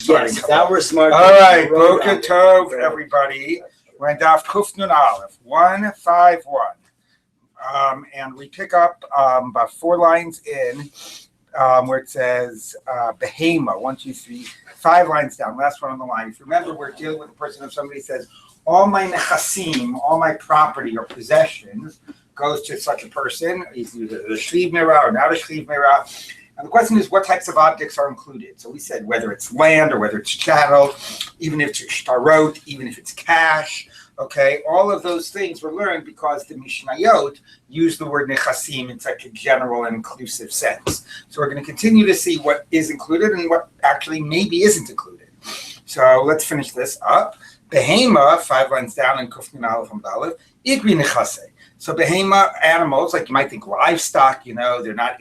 starting. Yes, now we're smart. All right, Boker Tov, everybody. We're in Daf Kuf Nun Aleph, 151. And we pick up about 4 lines in where it says Behema, 1, 2, 3, 5 lines down, last one on the line. If you remember, we're dealing with a person, if somebody says, all my nechasim, all my property or possessions goes to such a person, either the shliv mirah or not a shliv mirah. And the question is, what types of objects are included? So we said whether it's land or whether it's chattel, even if it's shtarot, even if it's cash, okay? All of those things were learned because the Mishnayot used the word nechasim in such a general and inclusive sense. So we're going to continue to see what is included and what actually maybe isn't included. So let's finish this up. Behema, 5 lines down in Kuf Nun Aleph Amud Aleph, Igri nechase. So behema, animals, like you might think livestock, they're not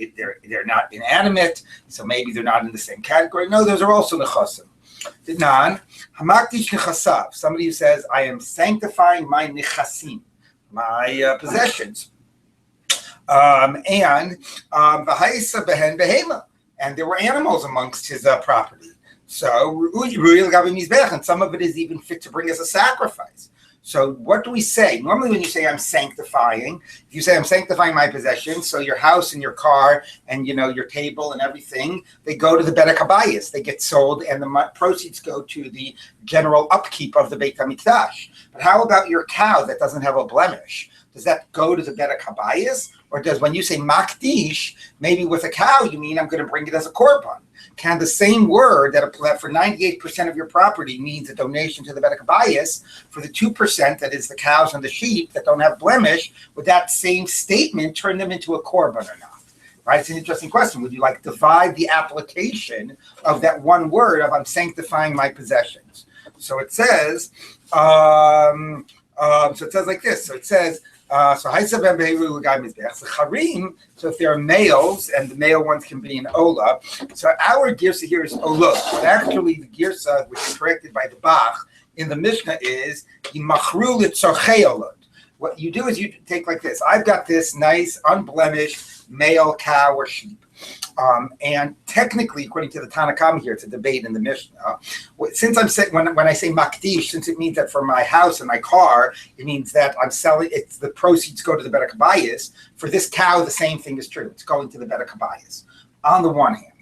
inanimate, so maybe they're not in the same category. No, those are also nechasim. Dinan, hamakdish nechasav, somebody who says, I am sanctifying my nechasim, my possessions. And v'haisa behen behema, and there were animals amongst his property. So, and some of it is even fit to bring as a sacrifice. So what do we say? Normally when you say I'm sanctifying, if you say I'm sanctifying my possessions, so your house and your car and your table and everything, they go to the Beit HaKabayis. They get sold and the proceeds go to the general upkeep of the Beit HaMikdash. But how about your cow that doesn't have a blemish? Does that go to the Beit HaKabayis? Or does, when you say makdish, maybe with a cow, you mean I'm going to bring it as a korban? Can the same word that for 98% of your property means a donation to the Beit HaKabayis, for the 2% that is the cows and the sheep that don't have blemish, would that same statement turn them into a korban or not? Right? It's an interesting question. Would you divide the application of that one word of I'm sanctifying my possessions? So it says, like this. So it says, so if there are males, and the male ones can be an Ola, so our girsa here is Ola. But actually, the girsa, which is corrected by the Bach in the Mishnah, is Yimachru l'tzorchei Olot. What you do is you take like this. I've got this nice, unblemished male cow or sheep. And technically, according to the Tanakhama here, it's a debate in the Mishnah. Since I'm saying when I say makdish, since it means that for my house and my car, it means that I'm selling. It's the proceeds go to the Beit HaKabayis. For this cow, the same thing is true. It's going to the Beit HaKabayis. On the one hand,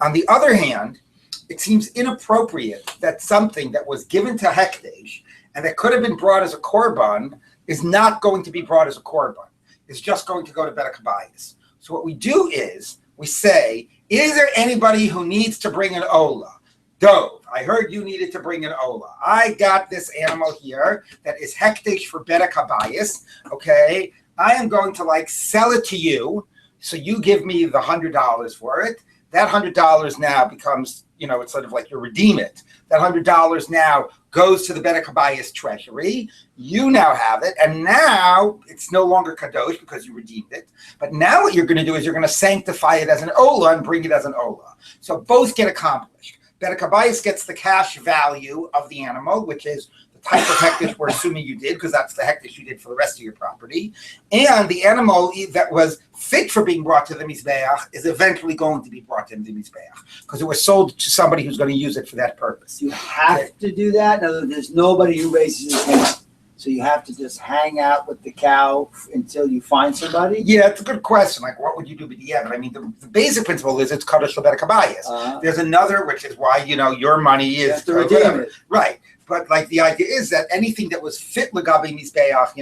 on the other hand, it seems inappropriate that something that was given to Hekdesh and that could have been brought as a korban is not going to be brought as a korban. It's just going to go to Beit HaKabayis. So what we do is, we say, is there anybody who needs to bring an Ola? Dove, I heard you needed to bring an Ola. I got this animal here that is hektish for Beit HaKabayis, okay? I am going to sell it to you, so you give me the $100 for it. That $100 now becomes, it's sort of like you redeem it. That $100 now goes to the Beit HaKabayis treasury. You now have it, and now it's no longer kadosh because you redeemed it. But now what you're going to do is you're going to sanctify it as an ola and bring it as an ola. So both get accomplished. Beit HaKabayis gets the cash value of the animal, which is the type of hektish we're assuming you did, because that's the hektish you did for the rest of your property. And the animal that was fit for being brought to the Mizbeach is eventually going to be brought to the Mizbeach because it was sold to somebody who's going to use it for that purpose. You have to do that? No, there's nobody who raises his hand. So you have to just hang out with the cow until you find somebody? Yeah, it's a good question. What would you do with the But I mean, the basic principle is it's Kadosh Beit HaKabayis. There's another, which is why, your money is to redeem it. Right. But the idea is that anything that was fit L'Gabi Mizbeach,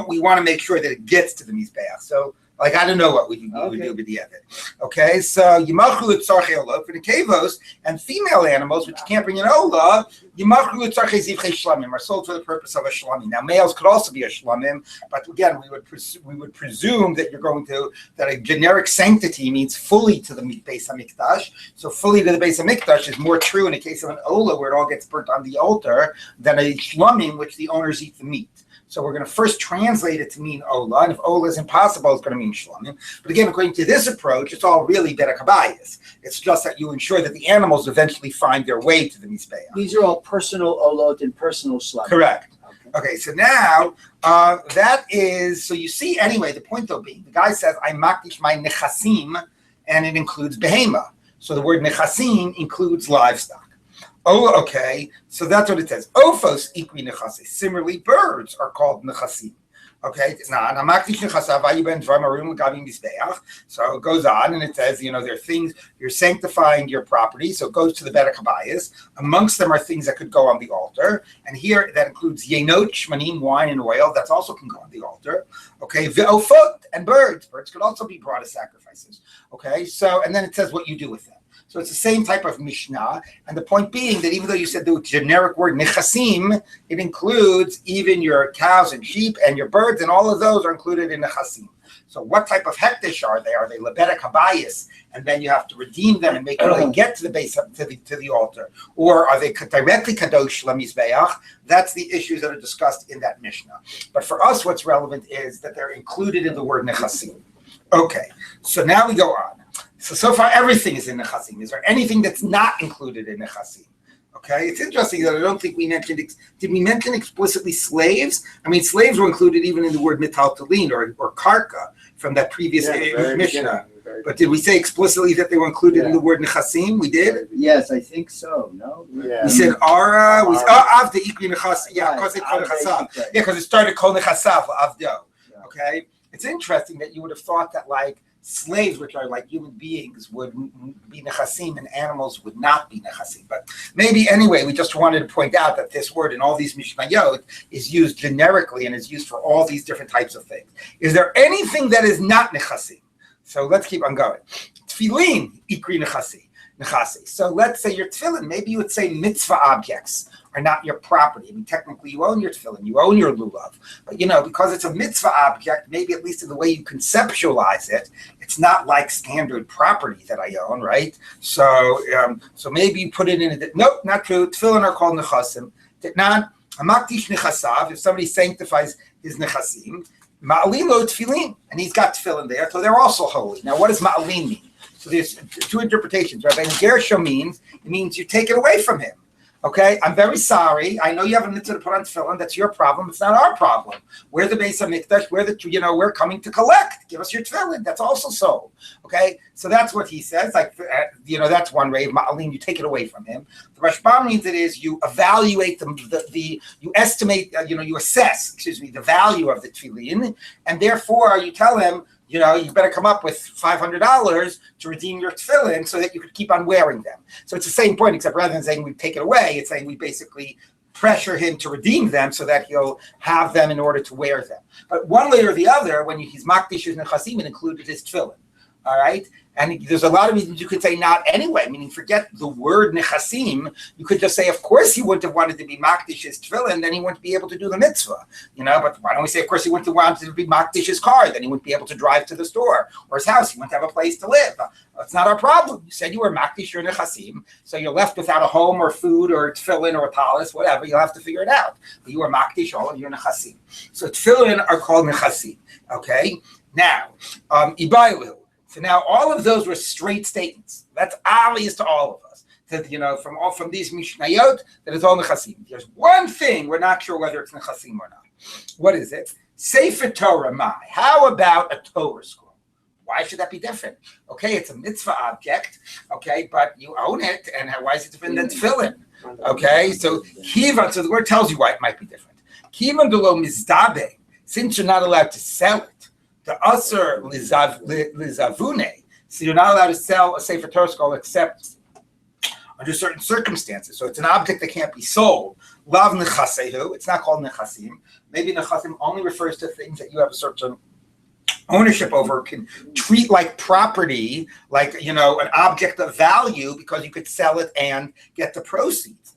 we want to make sure that it gets to the Mizbeach. So, I don't know what we would do with the Eved. Okay, so Yimachru l'tzorchei Ola for the kavos and female animals, which you can't bring in Ola. Yimachru l'tzorchei zivchei shlamim are sold for the purpose of a shlamim. Now, males could also be a shlamim, but again, we would presume that that a generic sanctity means fully to the Beis HaMikdash. So, fully to the Beis HaMikdash is more true in the case of an Ola, where it all gets burnt on the altar, than a shlamim, which the owners eat the meat. So we're going to first translate it to mean Ola, and if Ola is impossible, it's going to mean Shlamim. But again, according to this approach, it's all really Beit HaKabayis. It's just that you ensure that the animals eventually find their way to the Mizbeach. These are all personal Olot and personal Shlamim. Correct. Okay, so now that is, so you see, anyway, the point though being, the guy says, I makdish my nechasim, and it includes behema. So the word nechasim includes livestock. Oh, okay. So that's what it says. Ophos ikri nechase. Similarly, birds are called nechasim. Okay, so it goes on and it says, there are things you're sanctifying your property. So it goes to the Beta Kabayas. Amongst them are things that could go on the altar. And here that includes yenot, shmanim, wine, and oil. That also can go on the altar. Okay, ve'ofot, and birds. Birds could also be brought as sacrifices. Okay, so, and then it says what you do with them. So it's the same type of Mishnah, and the point being that even though you said the generic word nechasim, it includes even your cows and sheep and your birds, and all of those are included in nechasim. So what type of hektish are they? Are they lebeda kabayis, and then you have to redeem them and make sure they get to the base to the altar, or are they directly kadosh lemizbeach? That's the issues that are discussed in that Mishnah. But for us, what's relevant is that they're included in the word nechasim. Okay, so now we go on. So far, everything is in nechasim. Is there anything that's not included in nechasim? Okay, it's interesting that I don't think we mentioned. Did we mention explicitly slaves? I mean, slaves were included even in the word mitaltalin or karka from that previous Mishnah. But did we say explicitly that they were included in the word nechasim? We did. Yes, I think so. No. Yeah. We said ara. We avda ikri nechasim. Yeah, because it called nechasav. Yeah, because it started called nechasav avdo. Okay, it's interesting that you would have thought that like slaves, which are like human beings, would be nechasim and animals would not be nechasim. But maybe anyway, we just wanted to point out that this word in all these mishnayot is used generically and is used for all these different types of things. Is there anything that is not nechasim? So let's keep on going. Tefillin, ikri nechasi. So let's say your tefillin, maybe you would say mitzvah objects are not your property. I mean, technically you own your tefillin, you own your lulav. But because it's a mitzvah object, maybe at least in the way you conceptualize it, it's not like standard property that I own, right? So maybe you put it in nope, not true. Tefillin are called nechasim. Hamaktish nechasav, if somebody sanctifies his nechasim, ma'alin lo tefillin, and he's got tefillin there, so they're also holy. Now, what does ma'alin mean? So there's two interpretations. Rabbi Gershom means you take it away from him. Okay, I'm very sorry. I know you have a mitzvah to put on tefillin. That's your problem. It's not our problem. We're the Beis Hamikdash. We're coming to collect. Give us your tefillin. That's also so. Okay, so that's what he says. Like, that's one way of ma'alin. You take it away from him. The Rashbam means it is you evaluate you estimate, you assess, the value of the tefillin, and therefore you tell him, you better come up with $500 to redeem your tefillin so that you could keep on wearing them. So it's the same point, except rather than saying we take it away, it's saying we basically pressure him to redeem them so that he'll have them in order to wear them. But one way or the other, when he's makdish his nechasim, it included his tefillin. All right? And there's a lot of reasons you could say not anyway, meaning forget the word nechasim. You could just say, of course he wouldn't have wanted to be makdish his tefillin, then he wouldn't be able to do the mitzvah. But why don't we say, of course he wouldn't have wanted to be makdish his car, then he wouldn't be able to drive to the store or his house. He wouldn't have a place to live. It's not our problem. You said you were makdish your nechasim, so you're left without a home or food or tefillin or a talis, whatever. You'll have to figure it out. But you are makdish all of your nechasim. So tefillin are called nechasim. Okay? Now, ibaylu. So now all of those were straight statements. That's obvious to all of us. That from these mishnayot, that it's all nechasim. There's one thing we're not sure whether it's nechasim or not. What is it? Sefer Torah mai. How about a Torah scroll? Why should that be different? Okay, it's a mitzvah object. Okay, but you own it, and why is it different than tefillin? Okay, so kivan. So the word tells you why it might be different. Kivan delo mizdabe. Since you're not allowed to sell it. The Asr Lizavune, so you're not allowed to sell a Sefer Torah scroll except under certain circumstances. So it's an object that can't be sold. Lav nechasehu, it's not called nechasim. Maybe nechasim only refers to things that you have a certain ownership over, can treat like property, like an object of value because you could sell it and get the proceeds.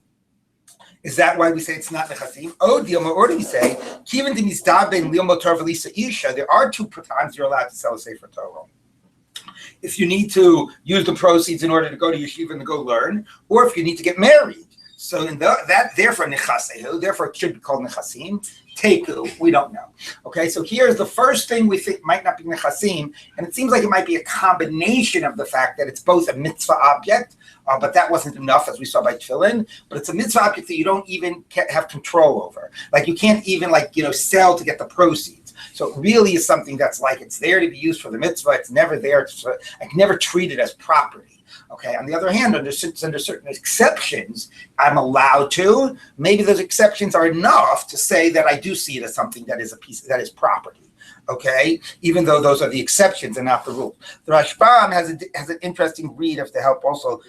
Is that why we say it's not nechasim? Or do we say, there are two times you're allowed to sell a Sefer Torah. If you need to use the proceeds in order to go to yeshiva and to go learn, or if you need to get married. So therefore nechasehu, therefore it should be called nechasim. Teku, we don't know. Okay, so here's the first thing we think might not be nechasim, and it seems like it might be a combination of the fact that it's both a mitzvah object, but that wasn't enough, as we saw by tefillin. But it's a mitzvah object that you don't even have control over. Like you can't even sell to get the proceeds. So it really is something that's like it's there to be used for the mitzvah. It's never there. I can never treat it as property. Okay. On the other hand, under certain exceptions, I'm allowed to. Maybe those exceptions are enough to say that I do see it as something that is a piece that is property. Okay, even though those are the exceptions and not the rule. The Rashbam has an interesting read of to help also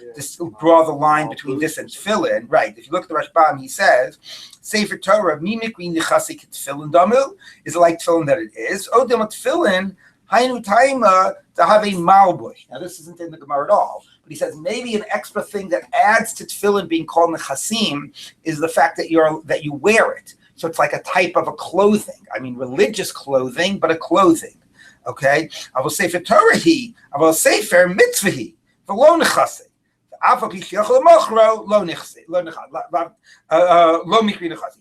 draw the line between this and tefillin. Right. If you look at the Rashbam, he says, Sefer Torah, mimikri nichasik tefillin damu. Is it like tefillin that it is? Oh, tefillin, hainu taima to have a malbush. Now this isn't in the Gemara at all, but he says maybe an extra thing that adds to tefillin being called nechasim is the fact that you wear it. So it's like a type of a clothing. I mean, religious clothing, but a clothing. Okay? I will say for Torah he, I will say for mitzvah he, for lo nechase.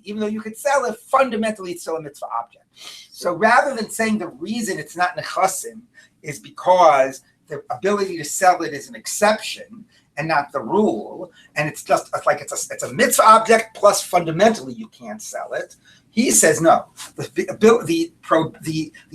Even though you could sell it, fundamentally it's still a mitzvah object. So rather than saying the reason it's not nechasim is because the ability to sell it is an exception and not the rule, and it's a mitzvah object plus fundamentally you can't sell it. He says no. The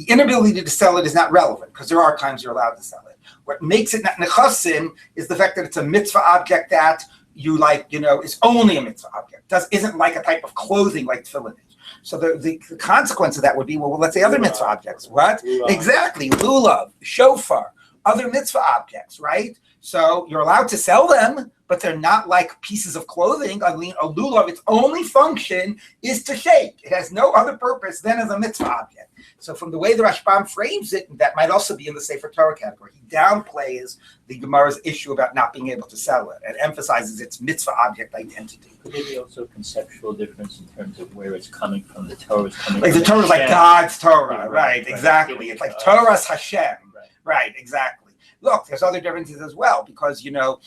inability to sell it is not relevant because there are times you're allowed to sell it. What makes it not nechasim is the fact that it's a mitzvah object that is only a mitzvah object. Isn't like a type of clothing like tefillin is. So the consequence of that would be, well, let's say other mitzvah objects. What? Lulav. Exactly. Lulav, shofar, other mitzvah objects, right? So you're allowed to sell them, but they're not like pieces of clothing. I mean, a lulav, its only function is to shake. It has no other purpose than as a mitzvah object. So from the way the Rashbam frames it, that might also be in the Sefer Torah category. He downplays the Gemara's issue about not being able to sell it and emphasizes its mitzvah object identity. Could there be also a conceptual difference in terms of where it's coming from? The Torah is coming like from the Torah is like God's Torah, Yeah, right? Exactly. It's like Torah's Hashem, right? Exactly. Look, there's other differences as well because halachically,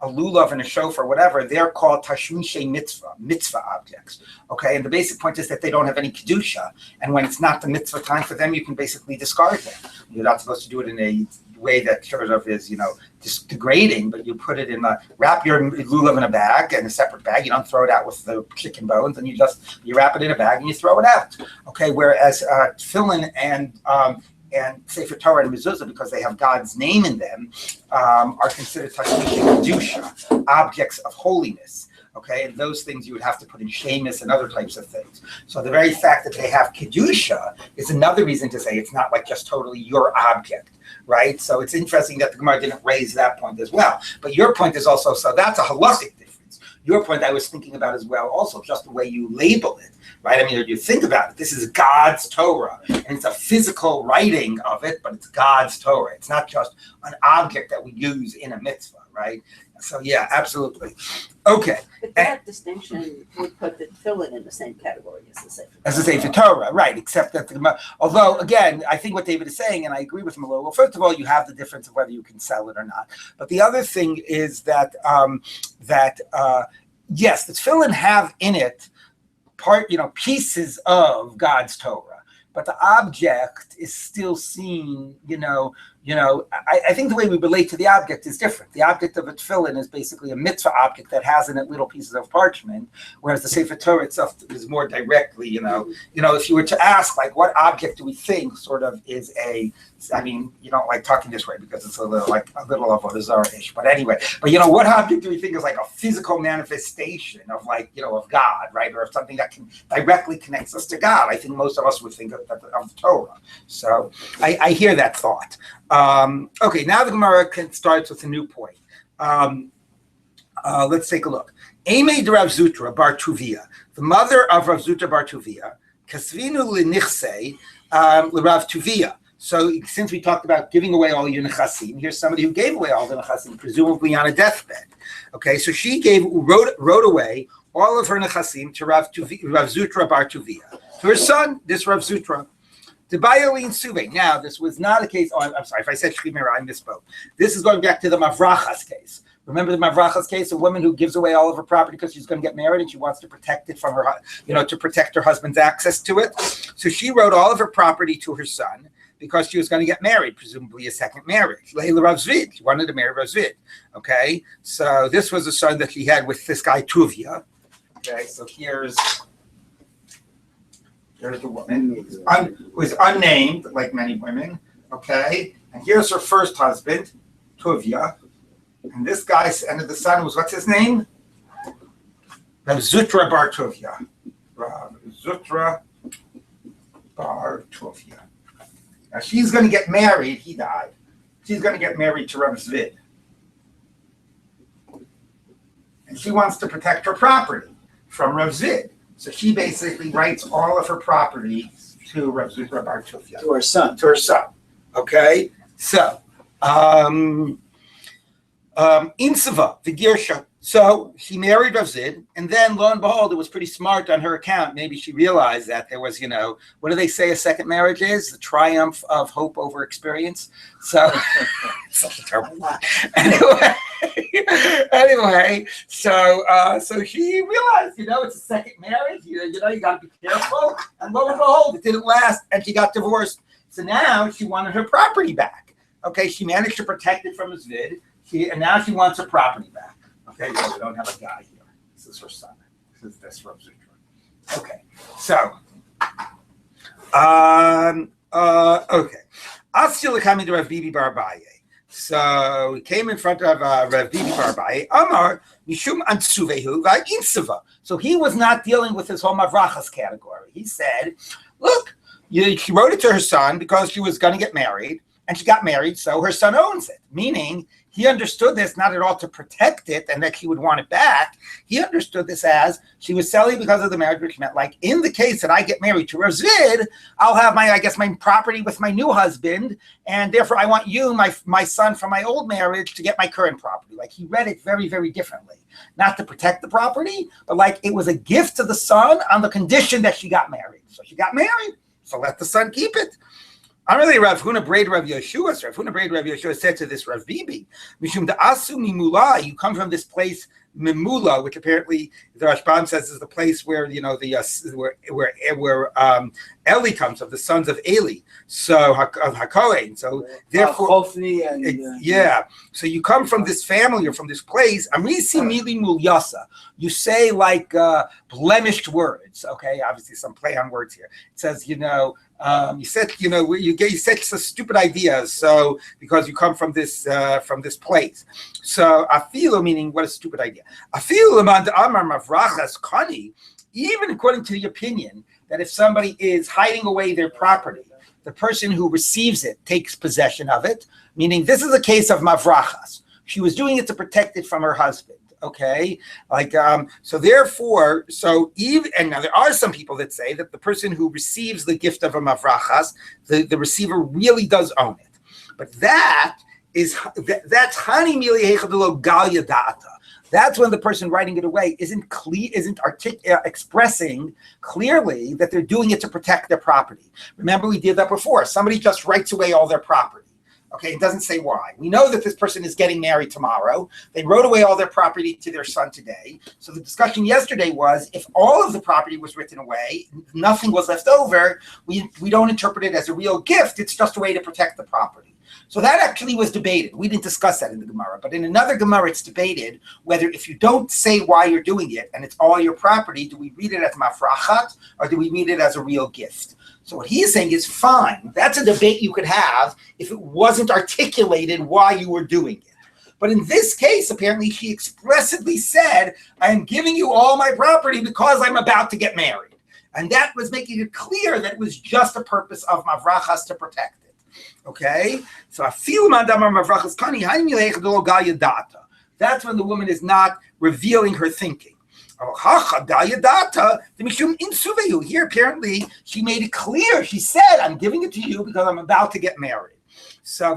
a lulav and a shofar, whatever, they're called tashmishe mitzvah objects. Okay, and the basic point is that they don't have any kedusha, and when it's not the mitzvah time for them, you can basically discard them. You're not supposed to do it in a way that sort of is, just degrading, but you put it wrap your lulav in a bag, in a separate bag. You don't throw it out with the chicken bones, and you wrap it in a bag and you throw it out. Okay, whereas tefillin and Sefer Torah and Mezuzah, because they have God's name in them, are considered kedusha, objects of holiness. Okay, and those things you would have to put in shemus and other types of things. So the very fact that they have kedusha is another reason to say it's not like just totally your object, right? So it's interesting that the Gemara didn't raise that point as well. But your point is also, so that's a halachic difference. Your point I was thinking about as well, also just the way you label it. Right? I mean, if you think about it, this is God's Torah, and it's a physical writing of it, but it's God's Torah. It's not just an object that we use in a mitzvah, right? So, yeah, absolutely. Okay. But that distinction would put the tefillin in the same category as the Sefer Torah. As the Sefer Torah, right, except that although, again, I think what David is saying, and I agree with him a little, well, first of all, you have the difference of whether you can sell it or not. But the other thing is that, yes, the tefillin have in it pieces of God's Torah, but the object is still seen, I think the way we relate to the object is different. The object of a tefillin is basically a mitzvah object that has in it little pieces of parchment, whereas the Sefer Torah itself is more directly, if you were to ask, like, what object do we think sort of is you don't like talking this way because it's a little of a Zara-ish, but anyway, what object do we think is like a physical manifestation of of God, right? Or of something that can directly connects us to God? I think most of us would think of the Torah. So I hear that thought. Okay, now the Gemara starts with a new point. Let's take a look. Ame de Rav Zutra bar Tuvia, the mother of Rav Zutra bar Tuvia, kasvinu lenichse l'Rav Tuvia. So since we talked about giving away all your nechasim, here's somebody who gave away all the nechasim, presumably on a deathbed. Okay, so she wrote away all of her nechasim to Rav Zutra bar Tuvia, to her son, this Rav Zutra. Now, this was not a case. Oh, I'm sorry if I said Shchimera, I misspoke. This is going back to the Mavrachas case. Remember the Mavrachas case, a woman who gives away all of her property because she's going to get married and she wants to protect it from her, to protect her husband's access to it. So she wrote all of her property to her son because she was going to get married, presumably a second marriage. Leila Rav Zvid, she wanted to marry Rav Zvid. Okay, so this was a son that she had with this guy Tuvia. Okay, so here's the woman who is unnamed, like many women. Okay, And here's her first husband, Tuvia. And this guy, and the son was, what's his name? Rav Zutra Bar Tuvia. Rav Zutra Bar Tuvia. Now she's going to get married. He died. She's going to get married to Rav Zvid. And she wants to protect her property from Rav Zvid. So she basically writes all of her property to Rav Zutra Bar Tuvia. To her son. To her son. Okay? So, Insava, the Girsha. So she married Rav Zid, and then lo and behold, it was pretty smart on her account. Maybe she realized that there was, what do they say a second marriage is? The triumph of hope over experience. So, such a terrible lie. Anyway, so she realized, it's a second marriage. You got to be careful. And lo and behold, it didn't last, and she got divorced. So now she wanted her property back. Okay, she managed to protect it from Zvid, and now she wants her property back. Okay, well, we don't have a guy here. This is her son. This is this Rav Zutra. Okay, so, okay. Asila coming to Rav Bibi Bar Abaye. So he came in front of Rav Bibi Bar Abaye. Amar mishum antsuvehu va'intsava. So he was not dealing with his whole mavrachas category. He said, look, she wrote it to her son because she was going to get married, and she got married, so her son owns it. Meaning, he understood this not at all to protect it and that he would want it back. He understood this as she was selling because of the marriage, which meant, like, in the case that I get married to Rav Zvid, I'll have my property with my new husband, and therefore I want you, my son from my old marriage, to get my current property. Like, he read it very, very differently. Not to protect the property, but like it was a gift to the son on the condition that she got married. So she got married, so let the son keep it. Really, Rav Huna Braid Rav Yeshua. So Rav Huna Braid Rav Yeshua said to this Rav Bibi, "Mishum da'asu mimula." You come from this place Mimula, which apparently the Rashbam says is the place where where Eli comes, of the sons of Eli. So of Hakohen. So therefore, yeah. So you come from this family or from this place. Amrisi mili mulyasa. You say like blemished words. Okay, obviously some play on words here. It says you said you said some stupid ideas. So because you come from this place. So afilu, meaning what a stupid idea. Afilu amand amar mavrachas kani. Even according to the opinion that if somebody is hiding away their property, the person who receives it takes possession of it. Meaning this is a case of mavrachas. She was doing it to protect it from her husband. Okay, so therefore, and now there are some people that say that the person who receives the gift of a mavrachas, the receiver really does own it, but that's hani mili hechadelo gal yadata. That's when the person writing it away isn't expressing clearly that they're doing it to protect their property. Remember, we did that before. Somebody just writes away all their property. Okay, it doesn't say why. We know that this person is getting married tomorrow. They wrote away all their property to their son today. So the discussion yesterday was if all of the property was written away, nothing was left over, we don't interpret it as a real gift. It's just a way to protect the property. So that actually was debated. We didn't discuss that in the Gemara, but in another Gemara, it's debated whether if you don't say why you're doing it and it's all your property, do we read it as mafrachat or do we read it as a real gift? So what he's saying is fine. That's a debate you could have if it wasn't articulated why you were doing it. But in this case, apparently she expressly said, I am giving you all my property because I'm about to get married. And that was making it clear that it was just a purpose of mavrachas to protect it. Okay? So that's when the woman is not revealing her thinking. Here, apparently, she made it clear. She said, I'm giving it to you because I'm about to get married. So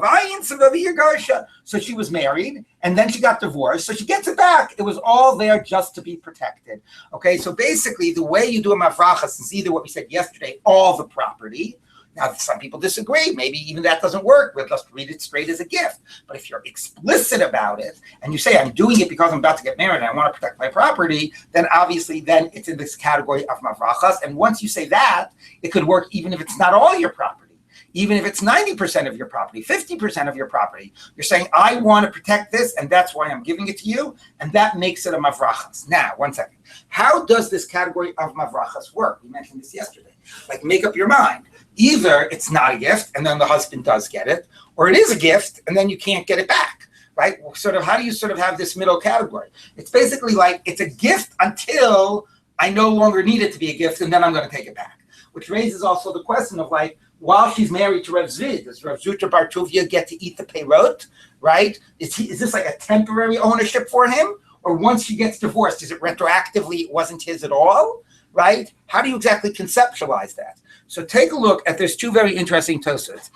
she was married, and then she got divorced. So she gets it back. It was all there just to be protected. Okay, so basically, the way you do a mavrachas is either what we said yesterday, all the property. Now, some people disagree. Maybe even that doesn't work. We'll just read it straight as a gift. But if you're explicit about it and you say, I'm doing it because I'm about to get married and I want to protect my property, then obviously then it's in this category of mavrachas. And once you say that, it could work even if it's not all your property. Even if it's 90% of your property, 50% of your property. You're saying, I want to protect this and that's why I'm giving it to you. And that makes it a mavrachas. Now, 1 second. How does this category of mavrachas work? We mentioned this yesterday. Like, make up your mind. Either it's not a gift and then the husband does get it, or it is a gift and then you can't get it back, right? Sort of, how do you sort of have this middle category? It's basically like it's a gift until I no longer need it to be a gift, and then I'm going to take it back. Which raises also the question of like, while she's married to Rav Zvid, does Rav Zutra Bar Tuvia get to eat the peirot, right? Is this like a temporary ownership for him? Or once she gets divorced, is it retroactively, it wasn't his at all, right? How do you exactly conceptualize that? So take a look at, there's two very interesting Tosas.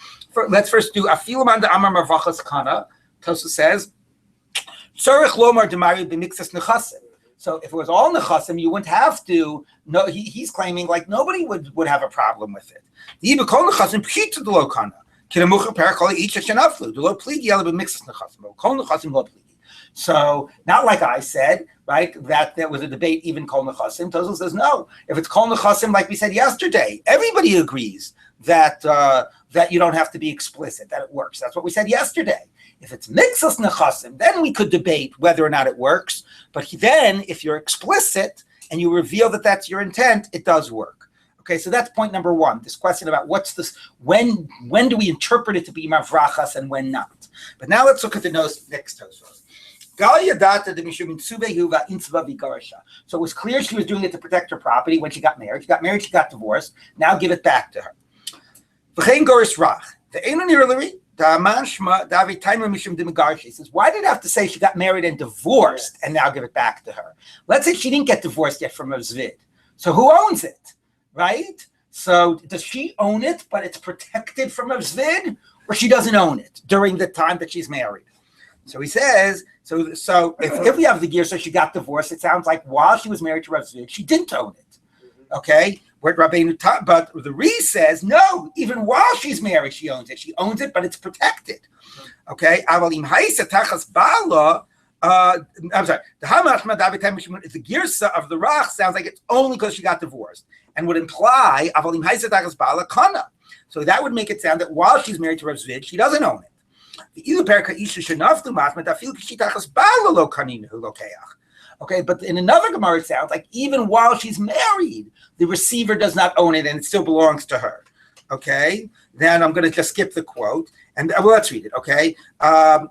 Let's first do Afilaman de Amar Marvachas Kana. Tosa says, Tzarich Lomar Demari B'Mixas Nechasim. So if it was all nechasim, you wouldn't have to. No, he's claiming like nobody would have a problem with it. The ibekol nechasim pshita de lo kana. Kinemucha perakol each shenaflu. De lo pligi yala b'mixas nechasim. Kol nechasim lo pligi. So not like I said, right? That there was a debate even kol nechasim. Tozel says no. If it's kol nechasim, like we said yesterday, everybody agrees that that you don't have to be explicit. That it works. That's what we said yesterday. If it's mixas nechasim, then we could debate whether or not it works. But then, if you're explicit and you reveal that that's your intent, it does work. Okay, so that's point number one. This question about what's this? When do we interpret it to be mavrachas and when not? But now let's look at the next Tosfos. So it was clear she was doing it to protect her property when she got married. She got married, she got divorced. Now give it back to her. He says, why did it have to say she got married and divorced and now give it back to her? Let's say she didn't get divorced yet from Rav Zvid. So who owns it, right? So does she own it, but it's protected from Rav Zvid, or she doesn't own it during the time that she's married? So he says, so if we have the gear, so she got divorced, it sounds like while she was married to Rav Zvid, she didn't own it, okay? But the Re says, no, even while she's married, she owns it. She owns it, but it's protected. Okay? I'm sorry. The girsa of the Rach sounds like it's only because she got divorced and would imply, so that would make it sound that while she's married to Rav Zvid, she doesn't own it. Okay, but in another Gemara, it sounds like even while she's married, the receiver does not own it and it still belongs to her. Okay, then I'm going to just skip the quote and let's read it. Okay, if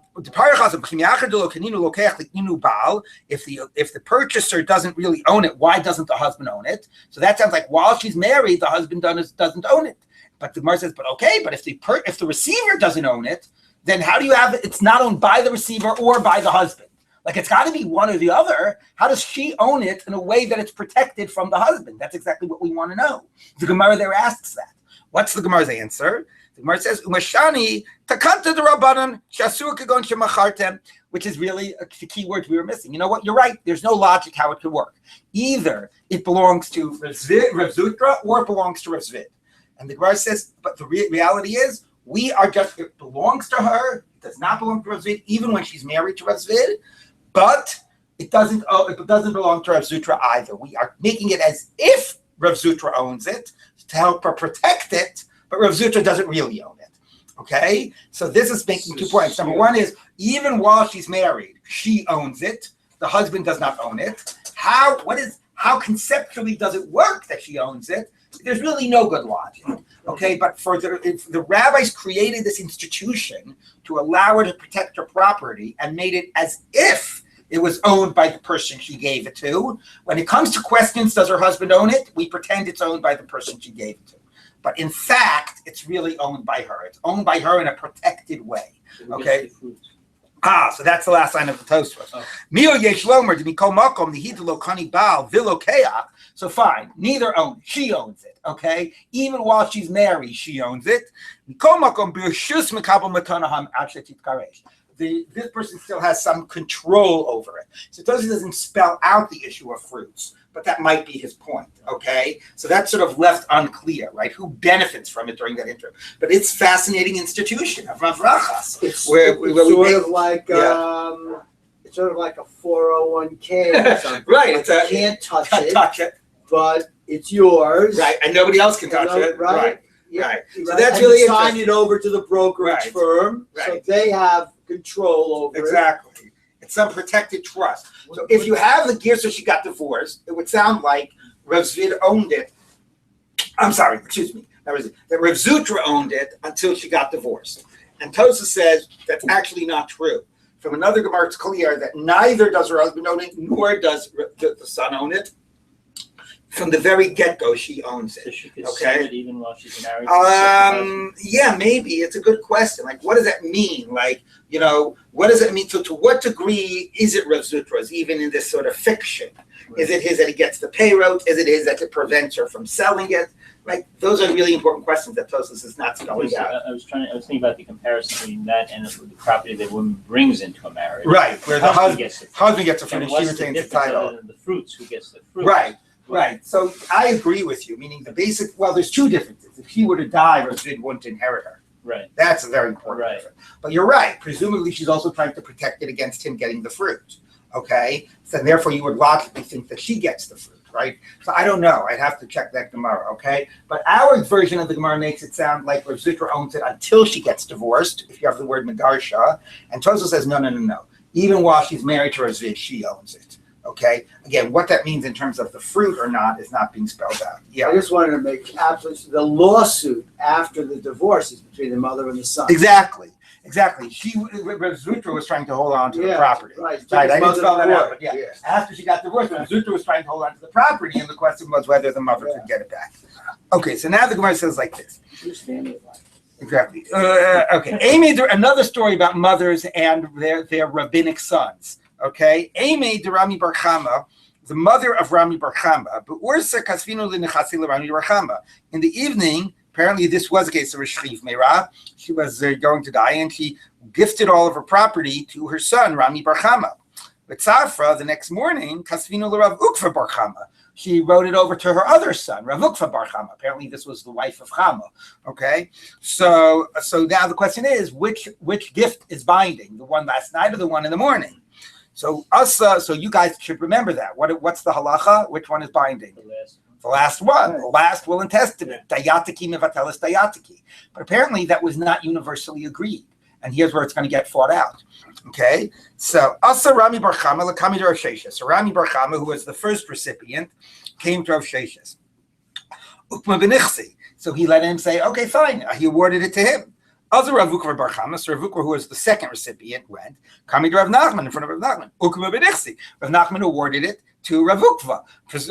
the purchaser doesn't really own it, why doesn't the husband own it? So that sounds like while she's married, the husband doesn't own it. But the Gemara says, but if the receiver doesn't own it, then how do you have it? It's not owned by the receiver or by the husband. Like it's got to be one or the other. How does she own it in a way that it's protected from the husband? That's exactly what we want to know. The Gemara there asks that. What's the Gemara's answer? The Gemara says, "Umashani takanta d'Rabbanan shasur kagon shemachartem," which is really the key word we were missing. You know what? You're right. There's no logic how it could work. Either it belongs to Rav Zutra or it belongs to Rav Zvid. And the Gemara says, but the reality is, it belongs to her. It does not belong to Rav Zvid, even when she's married to Rav Zvid. But it doesn't belong to Rav Zutra either. We are making it as if Rav Zutra owns it to help her protect it, but Rav Zutra doesn't really own it. Okay? So this is making 2 points. Number one is, even while she's married, she owns it. The husband does not own it. How conceptually does it work that she owns it? There's really no good logic. Okay, but if the rabbis created this institution to allow her to protect her property and made it as if it was owned by the person she gave it to. When it comes to questions, does her husband own it? We pretend it's owned by the person she gave it to. But in fact, it's really owned by her. It's owned by her in a protected way. Okay? So that's the last line of the Tosfos. So fine, neither owns. She owns it. Okay, even while she's married, she owns it. This person still has some control over it. So it doesn't spell out the issue of fruits, but that might be his point, okay? So that's sort of left unclear, right? Who benefits from it during that interim? But it's a fascinating institution of Mavrachas. It's sort of like a 401k or something. Right. You can't touch it, but it's yours. Right, and nobody else can touch it. Right. Yeah. Right. So that's really interesting. Sign it over to the brokerage firm, so they have control over it. Exactly. It's some protected trust. So if you have the gear, so she got divorced, it would sound like Rav Zvid owned it. I'm sorry, excuse me. that Rav Zutra owned it until she got divorced. And Tosa says that's actually not true. From another Gemara, it's clear that neither does her husband own it, nor does the son own it. From the very get-go, she owns it. So she could sell it even while she's married? Yeah, maybe. It's a good question. Like, what does that mean? Like, what does it mean? To what degree is it Rav Zutra's, even in this sort of fiction? Right. Is it his that he gets the payroll? Is it his that it prevents her from selling it? Like, those are really important questions that Tosfos is not spelling out. I was thinking about the comparison between that and the property that woman brings into a marriage. Right, where the husband gets the fruit, and she what's retains the the title. Other than the fruits, who gets the fruit? Right. So I agree with you, meaning there's two differences. If she were to die, Rav wouldn't inherit her. Right. That's a very important difference. But you're right. Presumably, she's also trying to protect it against him getting the fruit. Okay? So therefore, you would logically think that she gets the fruit, right? So I don't know. I'd have to check that Gemara, okay? But our version of the Gemara makes it sound like Rav Zutra owns it until she gets divorced, if you have the word Megarsha. And Tosfos says, no. Even while she's married to Rav, she owns it. Okay. Again, what that means in terms of the fruit or not is not being spelled out. Yeah. I just wanted to make absolutely the lawsuit after the divorce is between the mother and the son. Exactly. Rav Zutra was trying to hold on to the property. Right. I didn't spell that out, but yeah. After she got divorced, Rav Zutra was trying to hold on to the property, and the question was whether the mother could get it back. Okay. So now the Gemara says like this. Exactly. Okay. Another story about mothers and their rabbinic sons. Okay, Amy de Rami Bar Chama, the mother of Rami Bar Chama, but Ursa Kasvinu Linechasi Rami Bar Chama. In the evening, apparently this was a case of a Shchiv Meira. She was going to die, and she gifted all of her property to her son Rami Bar Chama. But Tzafra, the next morning, Kasvinu Rav Ukva Bar Chama. She wrote it over to her other son, Rav Ukva Bar Chama. Apparently, this was the wife of Chama. Okay, so now the question is, which gift is binding? The one last night or the one in the morning? So you guys should remember that. What's the halacha? Which one is binding? The last one. The last will and testament. Dayatiki mevatelis dayatiki. But apparently that was not universally agreed. And here's where it's going to get fought out. Okay? So Asa Rami Bar Chama l'kami Rav Sheshes. So Rami Bar Chama, who was the first recipient, came to Rav Sheshes. Ukma b'nichsi. So he let him say, okay, fine. He awarded it to him. Other Rav Ukva Bar Chama, so Rav Ukva, who was the second recipient, went, coming to Rav Nachman in front of Rav Nachman. Ukma b'nichsi. Rav Nachman awarded it to Rav Ukva.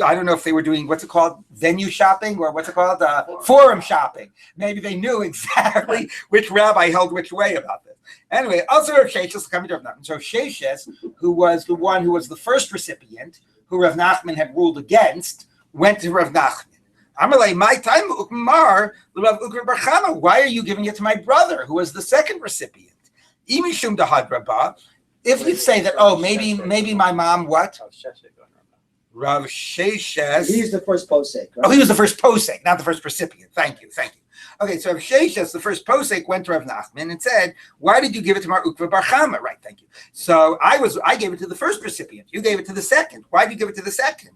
I don't know if they were doing, what's it called, venue shopping, or what's it called, forum shopping. Maybe they knew exactly which rabbi held which way about this. Anyway, also Rav Sheshes coming to Rav Nachman. So Sheshes, who was the one who was the first recipient, who Rav Nachman had ruled against, went to Rav Nachman. Amalei, my time, Ukmar, Rav Ukva Bar Chama. Why are you giving it to my brother, who was the second recipient? Imishum dahad Rabba. If you say that, maybe my mom, what? Rav Sheshes. He's the first posek, right? Oh, he was the first posek, not the first recipient. Thank you. Okay, so Rav Sheshes, the first posek, went to Rav Nachman and said, "Why did you give it to Mar Ukva Bar Chama?" Right, thank you. So I gave it to the first recipient. You gave it to the second. Why did you give it to the second?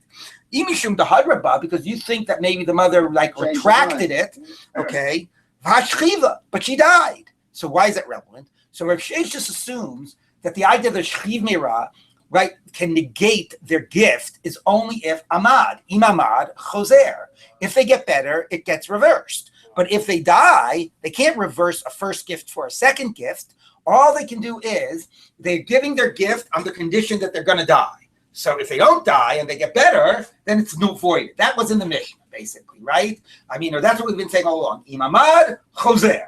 Imishum dahad Rabba, because you think that maybe the mother retracted it. Okay, Vashchiva, but she died. So why is that relevant? So Rav Sheshes assumes that the idea that Shchiv Meira, right, can negate their gift is only if imamad, choser. If they get better, it gets reversed. But if they die, they can't reverse a first gift for a second gift. All they can do is they're giving their gift on the condition that they're going to die. So if they don't die and they get better, then it's null void. That was in the Mishnah, basically, right? I mean, or that's what we've been saying all along. Imamad, choser.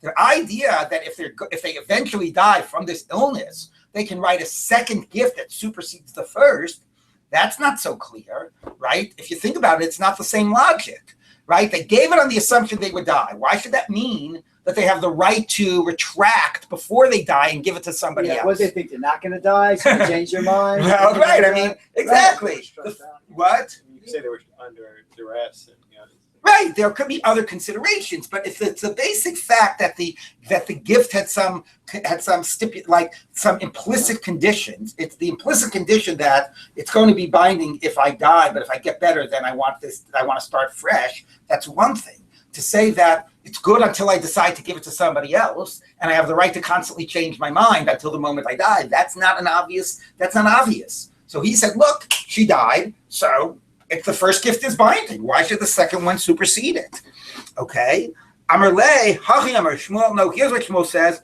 The idea that if they eventually die from this illness, they can write a second gift that supersedes the first. That's not so clear, right? If you think about it, it's not the same logic, right? They gave it on the assumption they would die. Why should that mean that they have the right to retract before they die and give it to somebody else? What do they think? They're not going to die, so they change their mind? Well, right. I mean, exactly. What? You say they were under duress. Right, there could be other considerations, but if it's a basic fact that the gift had some implicit conditions, it's the implicit condition that it's going to be binding if I die, but if I get better, then I want to start fresh. That's one thing. To say that it's good until I decide to give it to somebody else, and I have the right to constantly change my mind until the moment I die, that's not obvious. So he said, look, she died, so if the first gift is binding, why should the second one supersede it? Okay. Amar le, hachi amar Shmuel. No, here's what Shmuel says.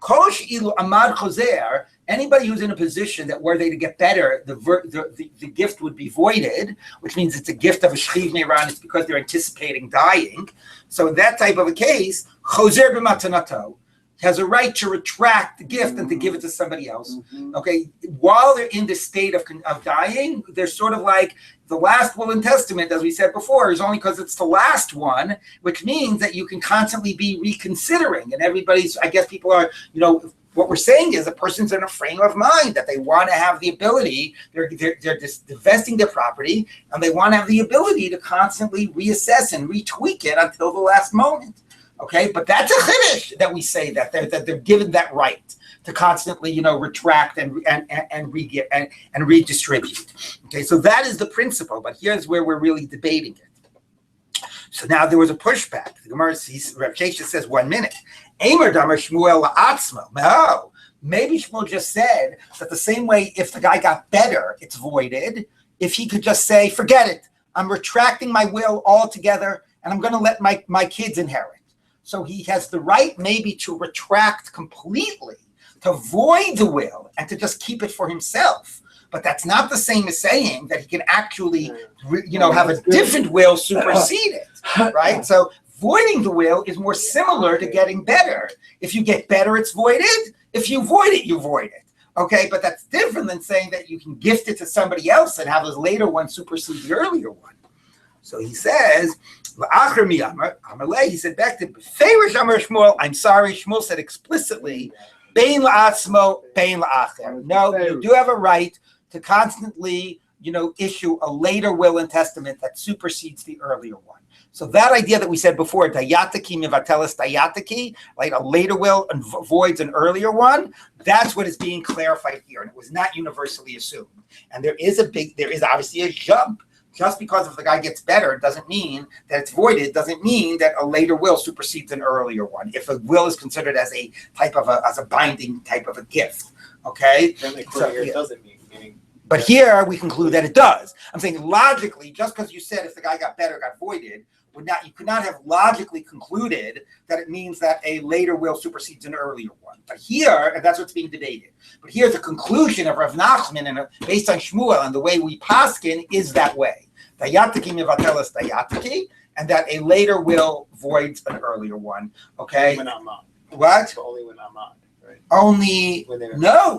Kosh ilu amad choser. Anybody who's in a position that were they to get better, the gift would be voided, which means it's a gift of a shchiv meiran. It's because they're anticipating dying. So in that type of a case, choser b'matanato has a right to retract the gift and to give it to somebody else. Okay, while they're in the state of dying, they're sort of like the last will and testament, as we said before, is only because it's the last one, which means that you can constantly be reconsidering. And everybody's, I guess people are, what we're saying is a person's in a frame of mind that they want to have the ability, they're just divesting their property, and they want to have the ability to constantly reassess and retweak it until the last moment. Okay, but that's a chiddush that we say that they're given that right to constantly, retract and redistribute. Okay, so that is the principle. But here's where we're really debating it. So now there was a pushback. The Gemara Rav Shesha says 1 minute. Eimer damar Shmuel la'atzmo. No, maybe Shmuel just said that the same way if the guy got better, it's voided. If he could just say, forget it, I'm retracting my will altogether, and I'm going to let my kids inherit. So he has the right maybe to retract completely, to void the will, and to just keep it for himself. But that's not the same as saying that he can actually, have a different will supersede it, right? So voiding the will is more similar to getting better. If you get better, it's voided. If you void it, you void it. Okay, but that's different than saying that you can gift it to somebody else and have this later one supersede the earlier one. So he says, he said back to Shmuel, I'm sorry, Shmuel said explicitly, bein la'atzmo, bein la'acher. No, you do have a right to constantly, issue a later will and testament that supersedes the earlier one. So that idea that we said before, dayatiki mivatelis dayatiki, like a later will and voids an earlier one, that's what is being clarified here, and it was not universally assumed. And there is obviously a jump. Just because if the guy gets better doesn't mean that it's voided, doesn't mean that a later will supersedes an earlier one. If a will is considered as a type of as a binding type of a gift, okay? Then it doesn't mean. But here we conclude that it does. I'm saying logically, just because you said if the guy got better, got voided, you could not have logically concluded that it means that a later will supersedes an earlier one. But here, and that's what's being debated. But here, the conclusion of Rav Nachman, based on Shmuel and the way we paskin, is that way. Dayatiki mivatelis dayatiki, and that a later will voids an earlier one. Okay. When Amad. What? So only when Amad, right? Only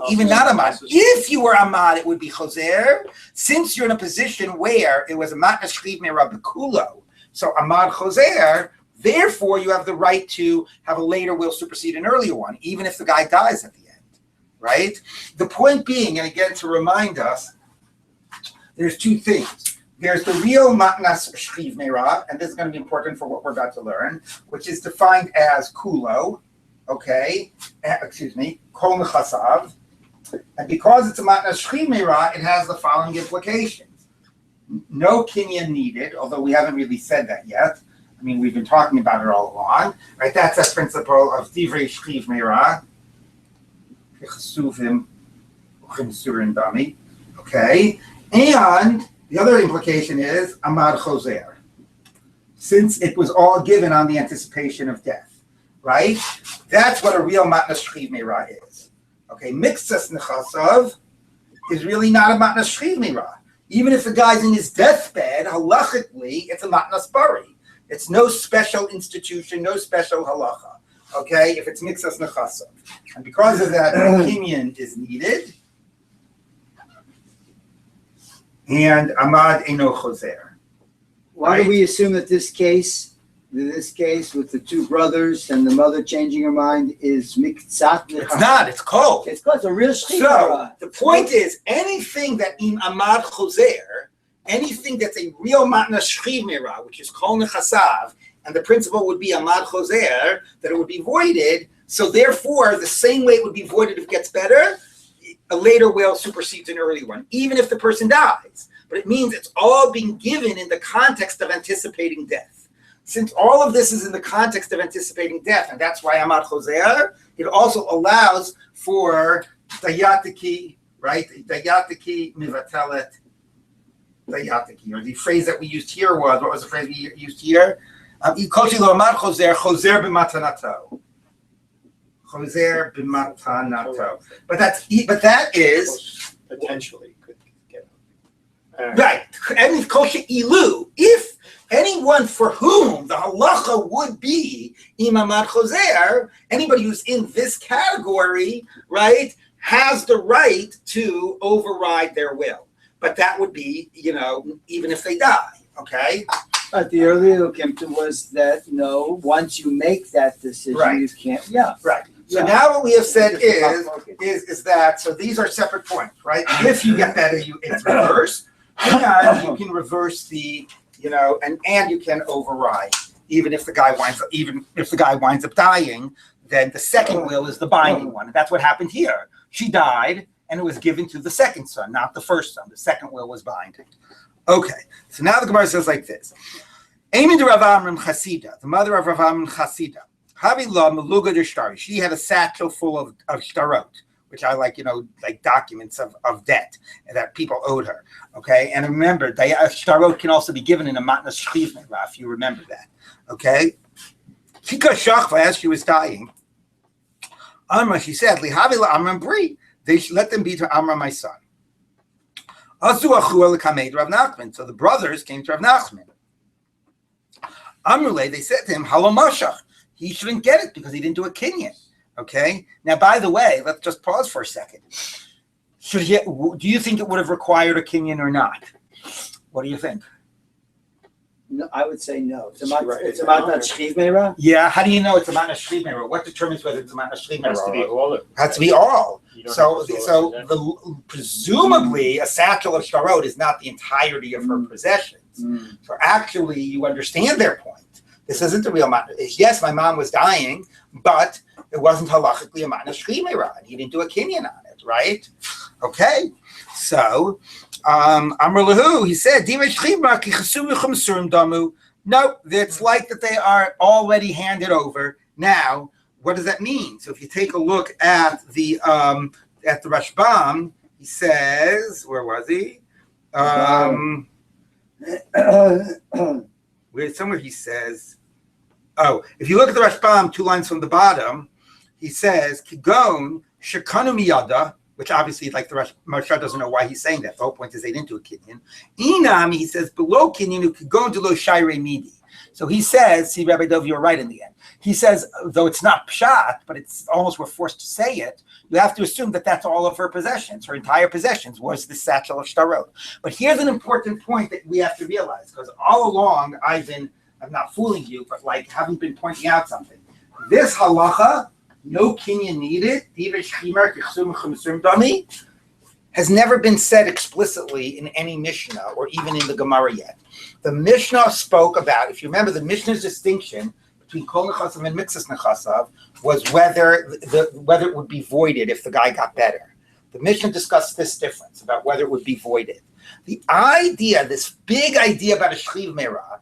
even not Amad. If you were Amad, it would be Choser. Since you're in a position where it was a matna shchiv me'rab b'kulo, so Amad Choser, therefore you have the right to have a later will supersede an earlier one, even if the guy dies at the end, right? The point being, and again to remind us, there's two things. There's the real matnas shchiv me'rab, and this is going to be important for what we're about to learn, which is defined as kulo, kol nechasav, and because it's a matnas shchiv me'rab, it has the following implications. No kinyan needed, although we haven't really said that yet. I mean, we've been talking about it all along, right? That's a principle of divrei shchiv me'rab, chesuvim uchimsurin dami, okay? And the other implication is amad choser, since it was all given on the anticipation of death, right? That's what a real matnas shchiv me'rab is. Okay, mixas nechasav is really not a matnas shchiv me'rab. Even if the guy's in his deathbed, halachically, it's a matnas bari. It's no special institution, no special halacha. Okay, if it's mixas nechasav, and because of that, kinyan is needed. And Amad Eno Choser. Why do we assume that this case with the two brothers and the mother changing her mind is miktzat? It's not, it's cold. It's called a real shchiv. So the point is, anything that in Amad Choser, anything that's a real matna shchiv me'rab, which is kol nechasav, and the principle would be Amad Choser, that it would be voided. So therefore, the same way it would be voided if it gets better, a later will supersedes an early one, even if the person dies. But it means it's all being given in the context of anticipating death. Since all of this is in the context of anticipating death, and that's why Amad Choser, it also allows for dayatiki, right? Dayatiki mivatelet dayatiki. Or the phrase that we used here was, what was the phrase we used here? Kolshi lo amad chozer b'matanato. Chozer b'matanato. But that is Potentially could get. right. And kolshi ilu. If anyone for whom the halacha would be imamad chozer, anybody who's in this category, right, has the right to override their will. But that would be, even if they die, okay? But the earlier Kempton was that, no, once you make that decision, Right. you can't, Right. So Yeah. now what we have said Okay. is that, so these are separate points, right? If you get better, it's reverse. And you can reverse the, and you can override. Even if the guy winds up dying, then the second will is the binding one. And that's what happened here. She died, and it was given to the second son, not the first son. The second will was binding. Okay, so now the Gemara says like this. Amy de Rav Amram Chasida, the mother of Rav Amram Chasida, Havila Meluga de Shtari. She had a satchel full of shtarot, which I like, like documents of debt that people owed her. Okay, and remember, shtarot can also be given in a matnas shchiv, if you remember that. Okay, Kika Shachva, as she was dying, Amra, she said, Lihavila Amram Bri, they should let them be to Amram, my son. So the brothers came to Rav Nachman. Amrule, they said to him, Halomashach, he shouldn't get it because he didn't do a kinyan. Okay? Now, by the way, let's just pause for a second. Do you think it would have required a kinyan or not? What do you think? No, I would say no. It's about that shchiv meira. Yeah, how do you know it's a matna shchiv meira? What determines whether it's a matna shchiv meira? Has to be all of it. Has to be all. You don't So have to store it, presumably a satchel of shtarot is not the entirety of her possessions. So actually, you understand their point. This isn't the real matna. Yes, my mom was dying, but it wasn't halachically a matna shchiv meira, and he didn't do a kinyan on it, right? Okay, so. Amr Lahu, he said, no, it's like that they are already handed over. Now, what does that mean? So if you take a look at the Rashbam, he says, where was he? Somewhere he says, if you look at the Rashbam, 2 lines from the bottom, he says, Kigon Shekanu Miyada, which obviously, like the Moshe doesn't know why he's saying that. The whole point is they didn't do a kinyan. Inam, he says, below kinyan, could go into lo shire midi. So he says, see, Rabbi Dov, you're right in the end. He says, though it's not pshat, but it's almost we're forced to say it, you have to assume that that's all of her possessions. Her entire possessions was the satchel of shtarot. But here's an important point that we have to realize, because all along I'm not fooling you, but like haven't been pointing out something. This halacha, no kinyan needed, has never been said explicitly in any Mishnah or even in the Gemara yet. The Mishnah spoke about, if you remember, the Mishnah's distinction between kol nechasav and mixus nechasav was whether it would be voided if the guy got better. The Mishnah discussed this difference about whether it would be voided. The idea, this big idea about a shchiv meira,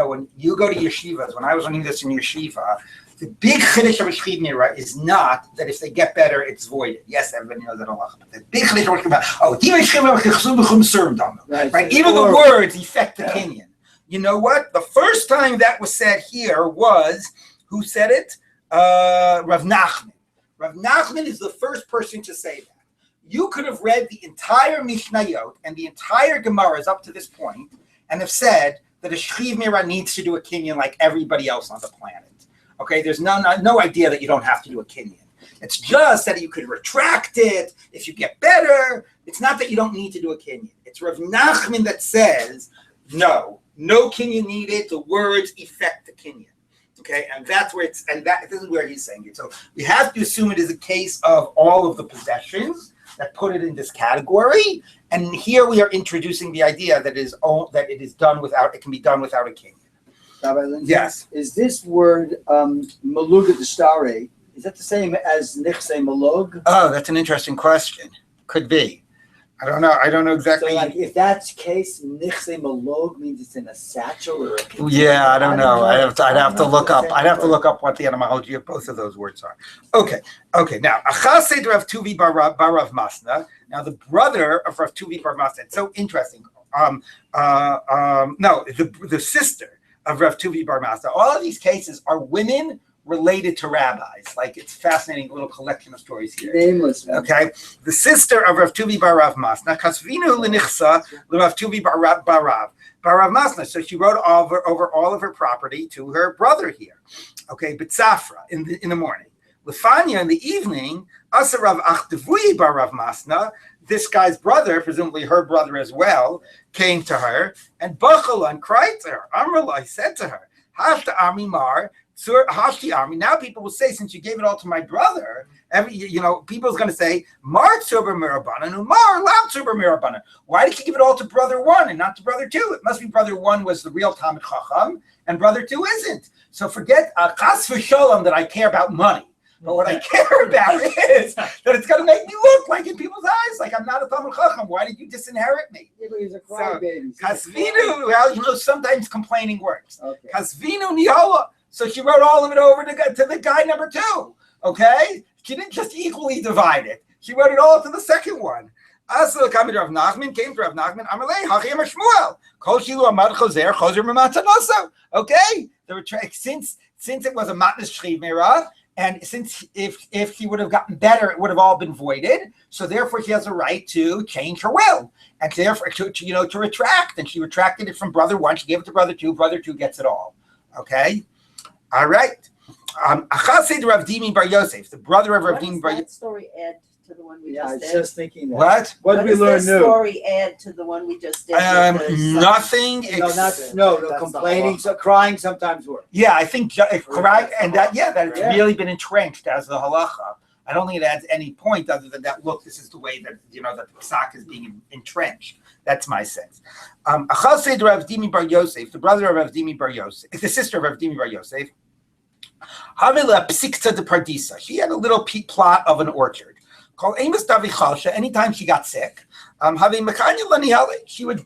when you go to yeshivas, when I was learning this in yeshiva, the big chiddush of a shchiv meira is not that if they get better, it's voided. Yes, everybody knows that Allah. But the big chiddush of a right? Even the words affect the kinyan. You know what? The first time that was said here was, who said it? Rav Nachman. Rav Nachman is the first person to say that. You could have read the entire Mishnayot and the entire Gemaras up to this point and have said that a shchiv meira needs to do a kinyan like everybody else on the planet. Okay, there's no idea that you don't have to do a kinyan. It's just that you could retract it if you get better. It's not that you don't need to do a kinyan. It's Rav Nachman that says, no kinyan needed. The words affect the kinyan. Okay, and that's where this is where he's saying it. So we have to assume it is a case of all of the possessions that put it in this category. And here we are introducing the idea that it can be done without a kinyan. Rabbi Linzer, yes. Is this word maluga destare, is that the same as nichse malug? Oh, that's an interesting question. Could be. I don't know exactly. So like if that's the case, nichse malug means it's in a satchel or a container. Yeah, I don't know. I'd have to look up what the etymology of both of those words are. Okay. Now, Achased Rav Tuvi bar Rav Masna. Now, the brother of Rav Tuvi bar Masna. It's so interesting. The sister of Rav Tuvi bar Masna. All of these cases are women related to rabbis. Like, it's fascinating little collection of stories here. Nameless. Okay, the sister of Rav Tuvi bar Rav Masna, Kasvinu lenichsa Rav Tuvi bar Rav Masna. So she wrote over all of her property to her brother here. Okay, B'tzafra in the morning. Lefanya in the evening, Asa Rav Achdevui bar Rav Masna, this guy's brother, presumably her brother as well, came to her and Bachal and cried to her. Amrullah said to her, Hashta Ami Mar, Hashti Ami. Now people will say, since you gave it all to my brother, people's going to say, Mar Tzuber Mirabanan, Umar Lam Tzuber Mirabanan. Why did you give it all to brother one and not to brother two? It must be brother one was the real Talmid Chacham and brother two isn't. So forget Chas v'Sholom that I care about money. But what I care about is that it's going to make me look like in people's eyes, like I'm not a Talmid Chacham. Why did you disinherit me? Yeah, but he's a crybaby. Kasvinu, well, sometimes complaining works. Okay. Kasvinu nihola. So she wrote all of it over to the guy number two. Okay? She didn't just equally divide it. She wrote it all to the second one. Asa came to Rav Nachman, Amalei, Hachim Shmuel. Kol shilu amad choser, choser mematzanoso. Okay? Since it was a matnas shchiv merah, and since if he would have gotten better, it would have all been voided. So therefore, she has a right to change her will, and therefore to retract. And she retracted it from brother one. She gave it to brother two. Brother two gets it all. Okay, all right. Achasid Rav Dimi bar Yosef, the brother of Rav Dimi bar Yosef. That story add to the one we Yeah, I just was did? just thinking that. What? What did we learn this new? story add to the one we just did? Nothing. No, complaining, so crying sometimes works. Yeah, I think correct, and that it's Yeah. really been entrenched as the halacha. I don't think it adds any point other than that. Look, this is the way that that the psak is being entrenched. That's my sense. Achal said Rav Dimi bar Yosef, the brother of Rav Dimi bar Yosef, the sister of Rav Dimi bar Yosef. Havila psikta de pardisa. She had a little plot of an orchard called Amos Davi Chalsha. Anytime she got sick, she would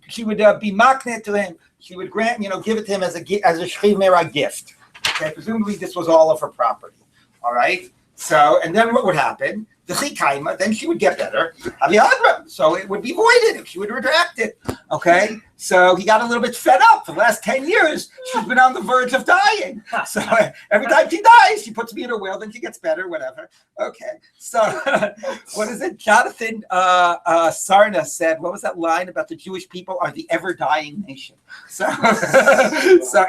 be maknet to him. She would grant, give it to him as a shchiv merah gift. Okay, presumably this was all of her property. All right. So, and then what would happen? The chikaima, then she would get better. So it would be voided if she would retract it. Okay, so he got a little bit fed up. For the last 10 years, she's been on the verge of dying. So every time she dies, she puts me in her will, then she gets better, whatever. Okay, so what is it? Jonathan Sarna said, what was that line about the Jewish people are the ever-dying nation? So,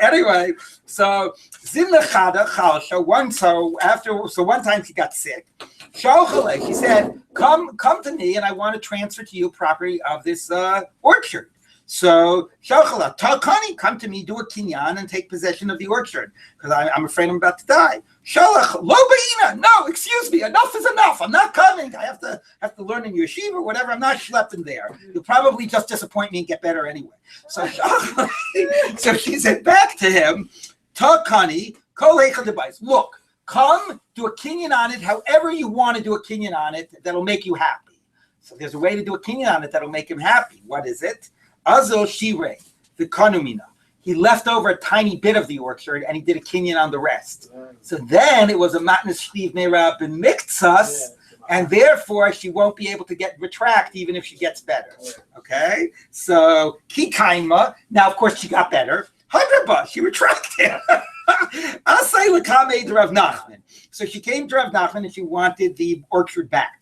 anyway, so Zimnachada Chalsha, one time she got sick. She said, come to me and I want to transfer to you property of this orchard. So Shalchala, Talkani, come to me, do a kinyan and take possession of the orchard because I'm afraid I'm about to die. Shalach, lo ba'ina, no, excuse me, enough is enough. I'm not coming. I have to learn in yeshiva or whatever. I'm not schlepping there. You'll probably just disappoint me and get better anyway. So so she said back to him, Talkani, kol heichal debayis. Look, come, do a kinyan on it, however you want to do a kinyan on it that'll make you happy. So there's a way to do a kinyan on it that'll make him happy. What is it? Azol Shirei, the Kanumina. He left over a tiny bit of the orchard and he did a kinyan on the rest. So then it was a matnas shliv merah b'miktsas, and therefore she won't be able to retract even if she gets better. Okay? So Kikaima, now of course she got better. Hadraba, she retracted. Asay l'kamei Rav Nachman. So she came to Rav Nachman and she wanted the orchard back.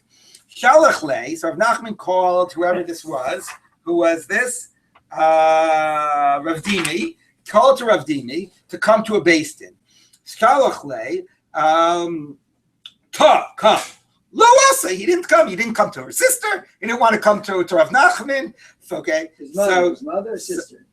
Shalach lei, so Rav Nachman called whoever this was. Who was this? Rav Dimi. Called to Rav Dimi to come to a beis din. Shalach lei, come. Lo asa, he didn't come. He didn't come to her sister. He didn't want to come to Rav Nachman. Okay. His mother or sister?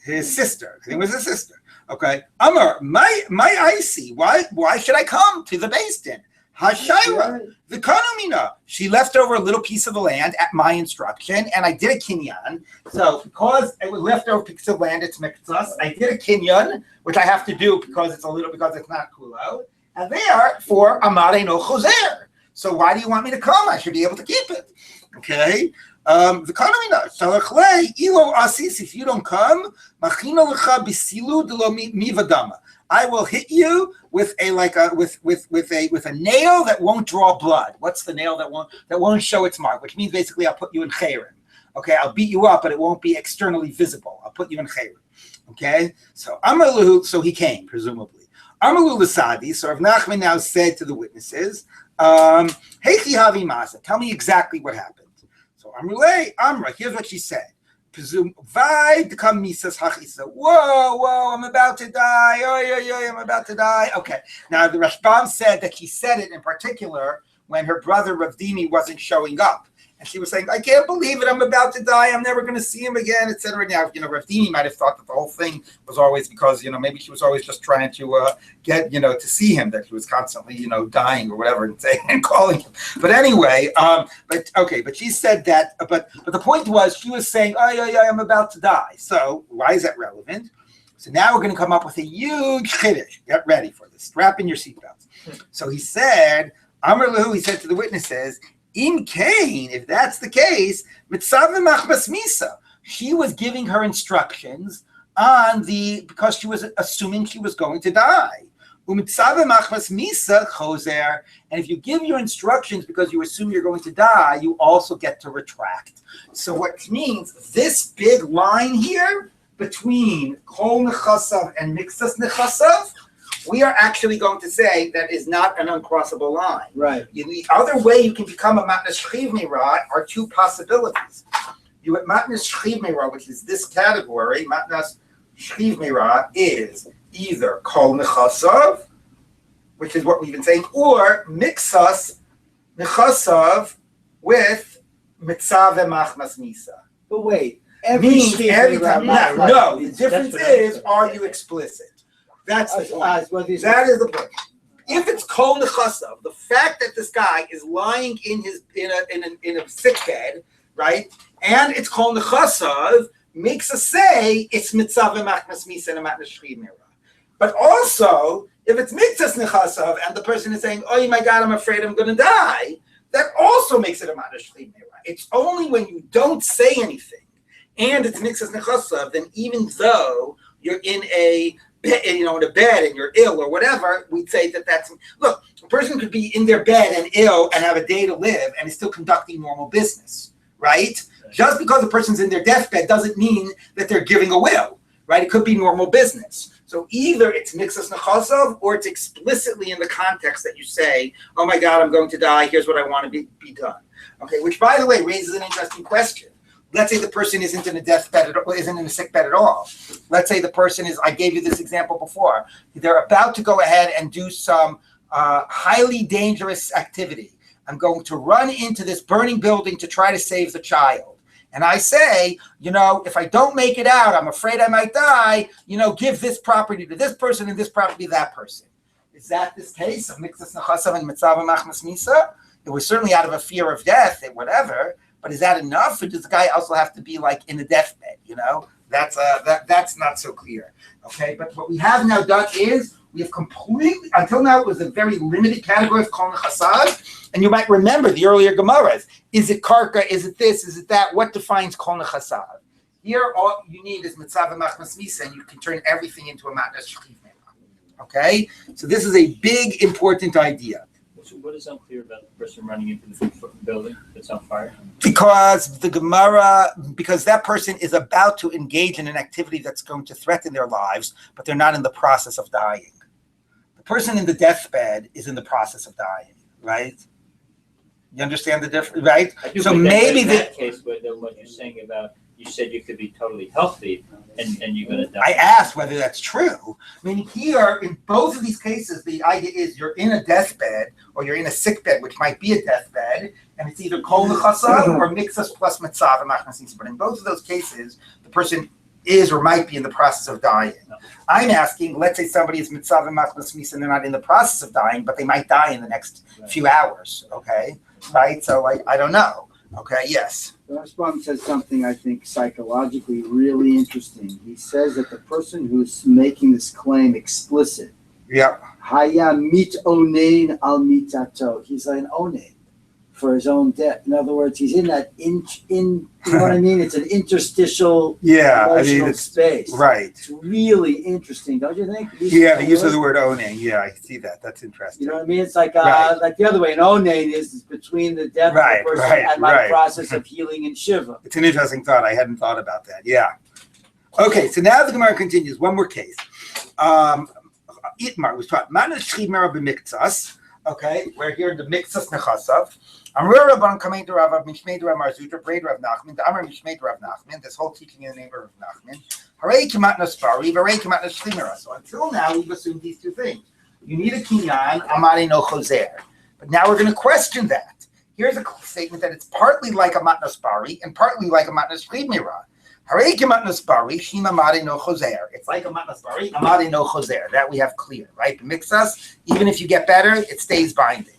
His sister. I think it was his sister. Okay. Amar, my icy. Why should I come to the beis din? Hashayra, the Kanumina. She left over a little piece of the land at my instruction, and I did a kinyan. So because it was left over a piece of land, it's miktsas. I did a kinyan, which I have to do because it's not kulo. And therefore, amare no choser. So why do you want me to come? I should be able to keep it. Okay. The Kanumina. Shalachle ilo asis. If you don't come, machina lecha bisilu delo mivadama. I will hit you with a nail that won't draw blood. What's the nail that won't show its mark? Which means basically I'll put you in chayrim. Okay, I'll beat you up, but it won't be externally visible. I'll put you in chayr. Okay, so Amalu, so he came presumably. Amalu l'sadi. So Rav Nachman now said to the witnesses, "Heichi havi masa. Tell me exactly what happened." So Amra, here's what she said. Presume Vai to come misas hachisa. Whoa, I'm about to die. Oh, I'm about to die. Okay. Now the Rashbam said that he said it in particular when her brother Rav Dimi wasn't showing up. And she was saying, I can't believe it. I'm about to die. I'm never going to see him again, etc. Now, Rav Dimi might have thought that the whole thing was always because, maybe she was always just trying to get, to see him, that he was constantly, dying or whatever and saying and calling him. But anyway, but she said that, but the point was she was saying, I'm about to die. So why is that relevant? So now we're going to come up with a huge chiddush. Get ready for this. Strap in your seatbelts. So he said, Amar Lahu, he said to the witnesses, in Cain, if that's the case, she was giving her instructions because she was assuming she was going to die. And if you give your instructions because you assume you're going to die, you also get to retract. So what means this big line here between kol nechasav and mixas nechasav, we are actually going to say that is not an uncrossable line. Right. The other way you can become a matnas shchiv meira are two possibilities. You have matnas shchiv meira, which is this category. Matnas shchiv meira is either kol nechasav, which is what we've been saying, or mixas nechasav with mitzav machmas misa. But wait, Means every time. No, the That's difference what I'm is, saying. are you explicit? That's the point. That is the point. If it's kol nechasav, the fact that this guy is lying in a sick bed, right, and it's kol nechasav, makes us say it's mitzav machmas misa and a matnas shchiv meira. But also, if it's mitzvahs nechasav and the person is saying, "Oh my God, I'm afraid I'm going to die," that also makes it a matnas shchiv meira. It's only when you don't say anything and it's mitzvahs nechasav, then even though you're in a in a bed and you're ill or whatever, we'd say that's look. A person could be in their bed and ill and have a day to live and is still conducting normal business, right? Just because a person's in their deathbed doesn't mean that they're giving a will, right? It could be normal business. So either it's mixas nechasav or it's explicitly in the context that you say, "Oh my God, I'm going to die. Here's what I want to be done." Okay, which by the way raises an interesting question. Let's say the person isn't in a deathbed, isn't in a sick bed at all. Let's say the person is, I gave you this example before, they're about to go ahead and do some highly dangerous activity. I'm going to run into this burning building to try to save the child. And I say, if I don't make it out, I'm afraid I might die, give this property to this person and this property to that person. Is that this case of mixas nechasav and mitzav machmas misa? It was certainly out of a fear of death and whatever. But is that enough, or does the guy also have to be like in a deathbed? That's not so clear. Okay, but what we have now done is we have completely, until now it was a very limited category of kol nechasav, and you might remember the earlier Gemaras. Is it karka? Is it this? Is it that? What defines kol nechasav? Here, all you need is mitzav machmas misa, and you can turn everything into a matnas shchiv meira. Okay, so this is a big, important idea. So what is unclear about the person running into the building that's on fire? Because because that person is about to engage in an activity that's going to threaten their lives, but they're not in the process of dying. The person in the deathbed is in the process of dying, right? You understand the difference, right? So maybe in that case, what you're saying about, you said you could be totally healthy and you're going to die. I asked whether that's true. I mean, here, in both of these cases, the idea is you're in a deathbed or you're in a sick bed, which might be a deathbed, and it's either kol nechasav or mixas plus mitzav and machmas misa. But in both of those cases, the person is or might be in the process of dying. No. I'm asking, let's say somebody is mitzav and machmas misa and they're not in the process of dying, but they might die in the next few hours, okay? Right? So I don't know. Okay, yes. Rashbam says something I think psychologically really interesting. He says that the person who's making this claim explicit, Yeah. haya mit onein al mitato. He's an onein for his own death. In other words, he's in that you know what I mean? It's an interstitial emotional space. Right. It's really interesting, don't you think? The use of the word owning. Yeah, I see that. That's interesting. You know what I mean? It's like Right. like the other way. An onein is between the death Right, of the person right, and my right. process of healing and shiva. It's an interesting thought. I hadn't thought about that. Yeah. Okay, so now the Gemara continues. One more case. Itmar was taught Mana Shchimera b'miktsas. Okay, we're here in the Miktsas Nechasav. Amr Rabban coming to Rav Mishmei Rav Marzutra, Braid Rav Nachman, the Amr Mishmei Rav Nachman. This whole teaching in the name of Rav Nachman. Harei Kimat Naspari, Harei Kimat Nashchimera. So until now, we've assumed these two things. You need a kinyan, Amari no choser. But now we're going to question that. Here's a statement that it's partly like a matnas bari and partly like a matnas chimera. Harei matnas bari, shima amari no choser. It's like a matnas bari, amari no choser. That we have clear, right? The mixas, even if you get better, it stays binding.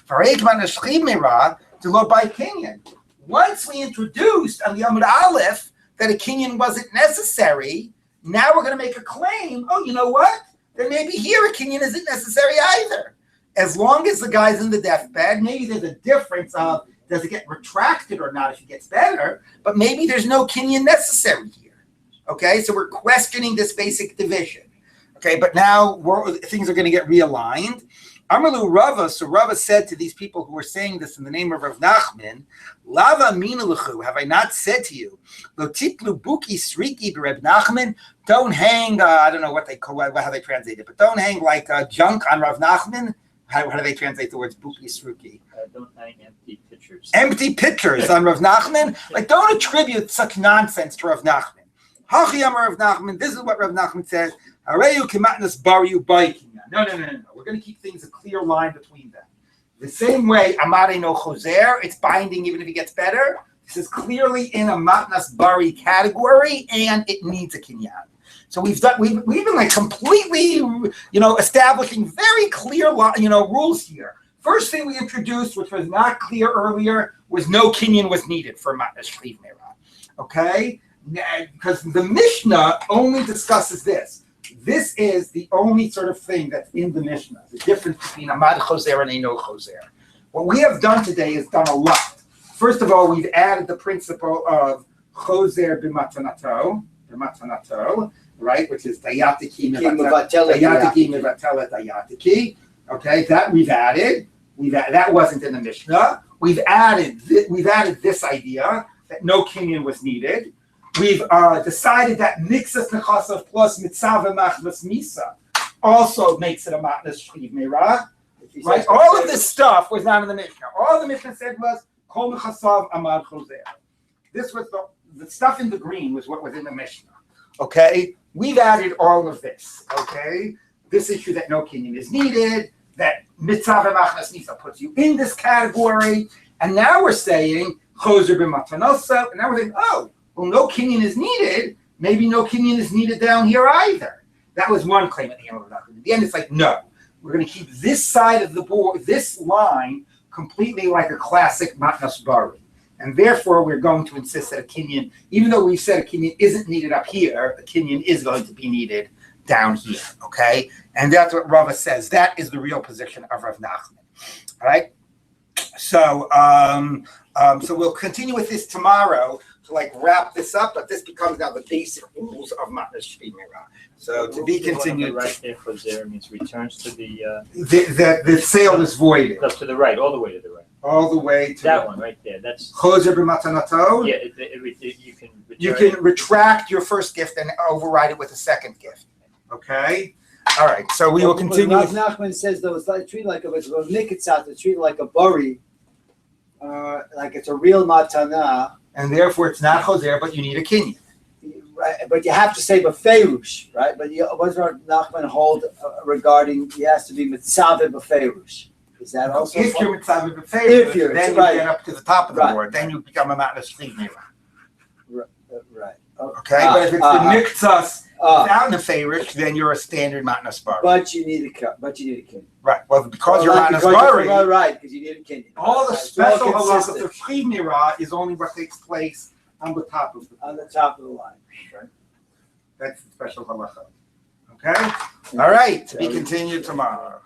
Harei matnas chimera, to go by kinyan. Once we introduced on the Amud Aleph that a kinyan wasn't necessary, now we're going to make a claim. Oh, you know what? Then maybe here a kinyan isn't necessary either. As long as the guy's in the deathbed, maybe there's a difference of does it get retracted or not if he gets better, but maybe there's no kinyan necessary here. Okay, so we're questioning this basic division. Okay, but now things are going to get realigned. Amalu Rava, so Rava said to these people who were saying this in the name of Rav Nachman, Lava minaluchu, have I not said to you, Lo titlu buki sriki b'Rav Nachman, don't hang, I don't know what they call, how they translate it, but don't hang like junk on Rav Nachman. How do they translate the words buki sruki? Don't hang empty pictures. Empty pictures on Rav Nachman? Like, don't attribute such nonsense to Rav Nachman. Hachi Amar Rav Nachman, this is what Rav Nachman says, Hareyu kimatnas bariu baikin. No. We're going to keep things a clear line between them. The same way, Amare no choser, it's binding even if he gets better. This is clearly in a matnas bari category, and it needs a kinyan. So we've been like completely, establishing very clear, rules here. First thing we introduced, which was not clear earlier, was no kinyan was needed for matnas shliv meira. Okay, because the Mishnah only discusses this. This is the only sort of thing that's in the Mishnah, the difference between a mad choser and a no choser. What we have done today is done a lot. First of all, we've added the principle of choser b'matanato, right, which is dayatiki mevatela dayatiki. Okay, that we've added. That wasn't in the Mishnah. We've added this idea that no kinyan was needed. We've decided that mixas nechasav plus mitzvah machmas misa also makes it a matnas shliv meira. Right? All of this stuff was not in the Mishnah. All the Mishnah said was kol nechasav amad choser. This was the stuff in the green was what was in the Mishnah. Okay, we've added all of this. Okay, this issue that no kinyan is needed, that mitzvah machmas misa puts you in this category, and now we're saying choser b'matanosa, and now we're saying, oh, well, no kinyan is needed. Maybe no kinyan is needed down here either. That was one claim at the end of the At the end, it's like, no, we're going to keep this side of the board, this line, completely like a classic matnas bari. And therefore, we're going to insist that a kinyan, even though we said a kinyan isn't needed up here, a kinyan is going to be needed down here, okay? And that's what Rava says. That is the real position of Rav Nachman, all right? So, so we'll continue with this tomorrow to wrap this up, but this becomes now the basic rules of matnas shliv meira. So to be continued. Right there for there means returns to the sale is voided. Up to the right, all the way to the right. All the way to that one right there. That's choser b'matanato. Yeah, you can retract your first gift and override it with a second gift. Okay. All right. So we will continue. Rav Nachman says though, it's treated like a mikitzat. It's treated like a bari, like it's a real matana. And therefore, it's not choser, but you need a kinyan. Right, but you have to say b'feirush, right? But what does Rav Nachman hold regarding? He has to be mitzaveh b'feirush. Is that also? If you're mitzaveh b'feirush, then you get up to the top of the board. Then you become a matnas shliv meira. Right. Okay, but if it's the miktsas without the feirush, then you're a standard matnas bari. But you need a kinyan. Right. Well, because you're matnas bari. Right, because you need a kinyan. All the special halachas of shliv meira is only what takes place on the top of the line. Right. That's the special halacha. Okay. All right. To be continued tomorrow.